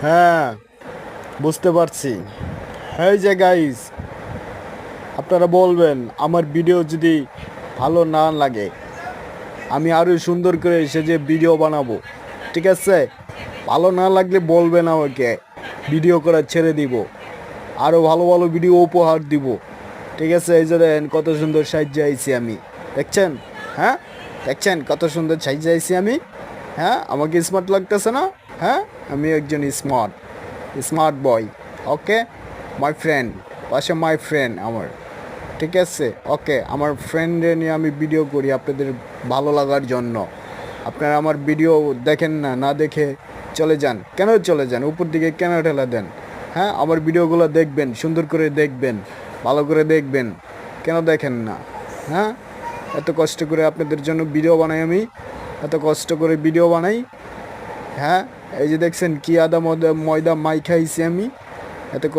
হ্যাঁ, বুঝতে পারছি। এই যে গাইস, আপনারা বলবেন আমার ভিডিও যদি ভালো না লাগে, আমি আরও সুন্দর করে সেজে ভিডিও বানাবো। ঠিক আছে? ভালো না লাগলে বলবেন আমাকে, ভিডিও করা ছেড়ে দিব। আরও ভালো ভালো ভিডিও উপহার দিব। ঠিক আছে? এই যে দেখেন কত সুন্দর সাইজে আইছি আমি। দেখছেন? হ্যাঁ, দেখছেন কত সুন্দর সাইজে আইছি আমি? হ্যাঁ, আমাকে স্মার্ট লাগতেছে না? হ্যাঁ, আমি একজন smart smart boy. Okay, my friend, পাশে মাই ফ্রেন্ড আমার। ঠিক আছে? ওকে, আমার ফ্রেন্ডে নিয়ে আমি ভিডিও করি আপনাদের ভালো লাগার জন্য। আপনারা আমার ভিডিও দেখেন না, না দেখে চলে যান। কেন চলে যান? উপর দিকে কেন ঠেলা দেন? হ্যাঁ, আমার ভিডিওগুলো দেখবেন, সুন্দর করে দেখবেন, ভালো করে দেখবেন। কেন দেখেন না? হ্যাঁ, এত কষ্ট করে আপনাদের জন্য ভিডিও বানাই আমি, এত কষ্ট করে ভিডিও বানাই। হ্যাঁ, এই যে দেখছেন কি আদা ময়দা মাই খাইছি আমি, এত কষ্ট